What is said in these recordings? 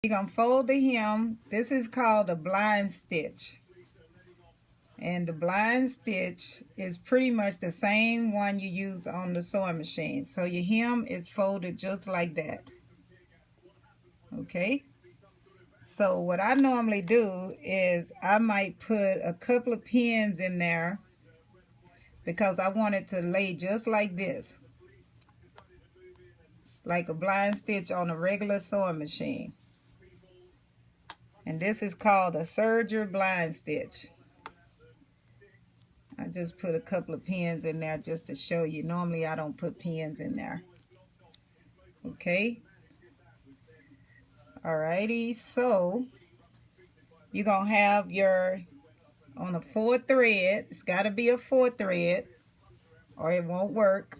You're going to fold the hem. This is called a blind stitch. And the blind stitch is pretty much the same one you use on the sewing machine. So your hem is folded just like that. Okay? So what I normally do is I might put a couple of pins in there because I want it to lay just like this. Like a blind stitch on a regular sewing machine. And this is called a serger blind stitch. I just put a couple of pins in there just to show you. Normally I don't put pins in there. Okay. Alrighty, so you're going to have your, on a 4 thread, it's got to be a 4 thread or it won't work.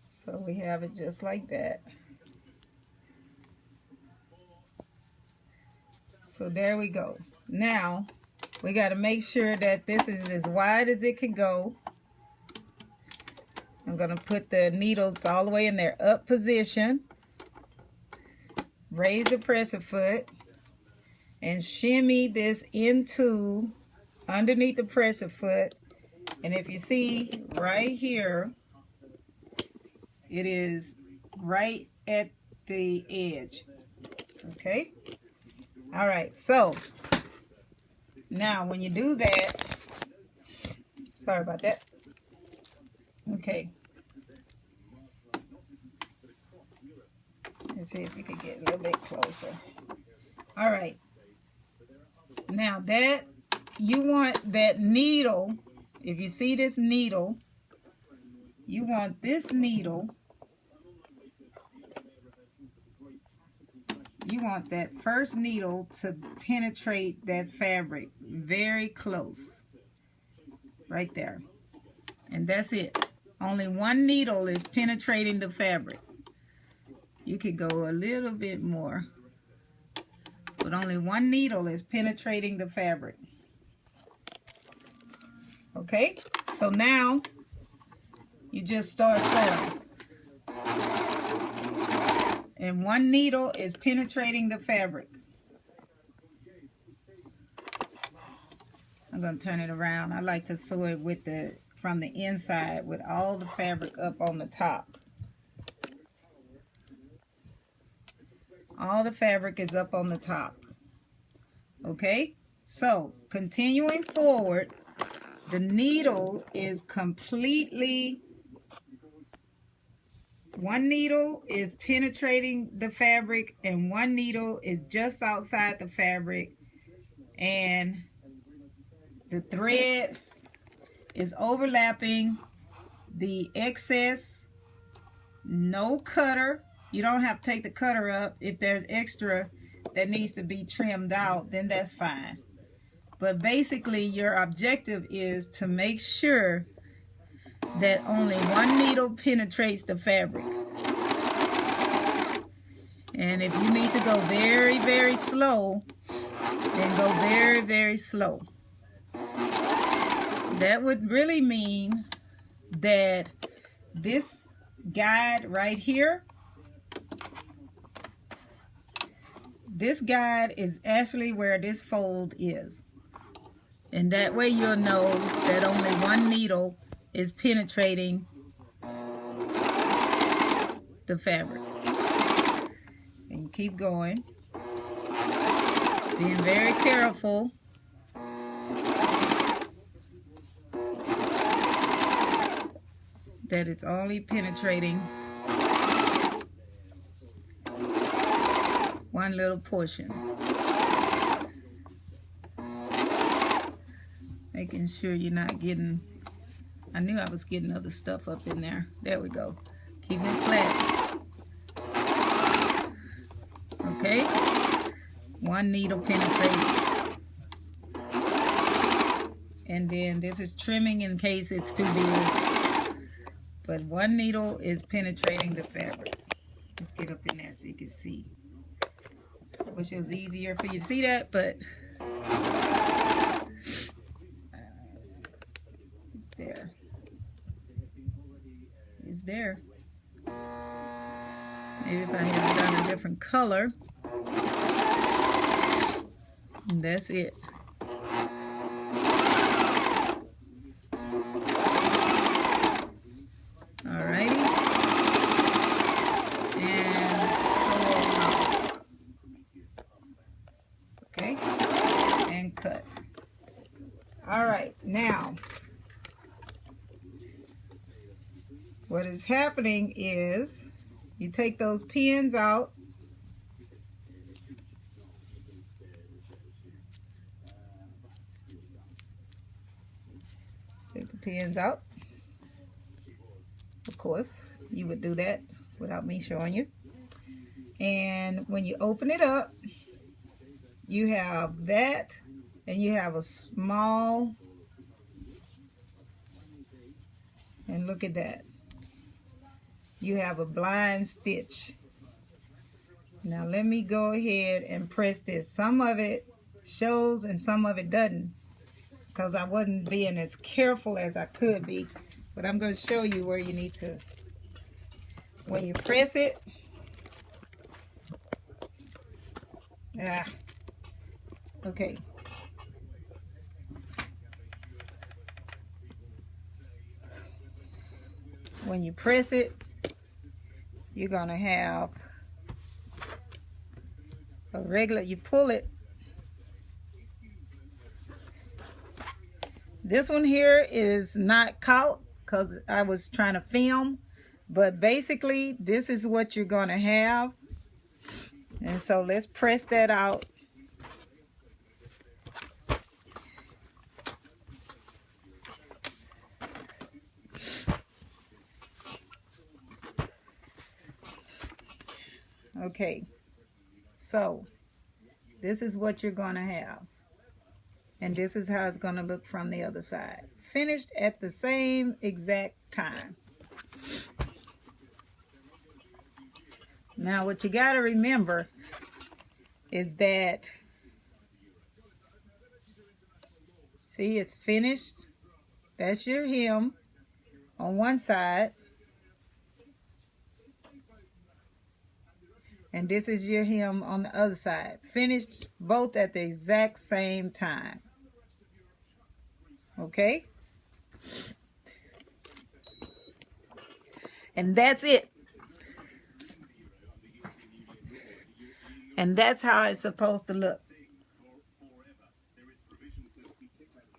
So we have it just like that. So there we go. Now we got to make sure that this is as wide as it can go. I'm going to put the needles all the way in their up position. Raise the presser foot and shimmy this into underneath the presser foot. And if you see right here, it is right at the edge. Okay? All right, so now when you do that, sorry about that. Okay. Let's see if we could get a little bit closer. All right. Now that you want that needle, if you see this needle, you want this needle, you want that first needle to penetrate that fabric very close. Right there. And that's it. Only one needle is penetrating the fabric. You could go a little bit more, but only one needle is penetrating the fabric. Okay, so now you just start sewing. And one needle is penetrating the fabric. I'm going to turn it around. I like to sew it with from the inside with all the fabric up on the top. All the fabric is up on the top. Okay, so continuing forward, the needle is completely, one needle is penetrating the fabric and one needle is just outside the fabric, and the thread is overlapping the excess. No cutter. You don't have to take the cutter up. If there's extra that needs to be trimmed out, then that's fine. But basically your objective is to make sure that only one needle penetrates the fabric. And if you need to go very, very slow, then go very, very slow. That would really mean that this guide right here, this guide is actually where this fold is. And that way you'll know that only one needle is penetrating the fabric. And keep going. Being very careful. That it's only penetrating one little portion. Making sure you're not getting, I knew I was getting other stuff up in there. There we go. Keeping it flat. Okay. One needle penetrates. And then this is trimming in case it's too big. But one needle is penetrating the fabric. Let's get up in there so you can see. I wish it was easier for you to see that, but it's there. It's there. Maybe if I had done a different color. And that's it. Alrighty. And sew on. Okay. And cut. Alright, now what is happening is you take those pins out. Take the pins out. Of course, you would do that without me showing you. And when you open it up, you have that, and you have a small, and look at that. You have a blind stitch. Now let me go ahead and press this. Some of it shows and some of it doesn't, because I wasn't being as careful as I could be. But I'm going to show you where you need to. When you press it, okay. When you press it, you're going to have a regular, you pull it. This one here is not caught because I was trying to film, but basically this is what you're going to have. And so let's press that out. Okay, so this is what you're going to have. And this is how it's going to look from the other side. Finished at the same exact time. Now what you got to remember is that, see, it's finished. That's your hem on one side. And this is your hem on the other side. Finished both at the exact same time. Okay? And that's it. And that's how it's supposed to look.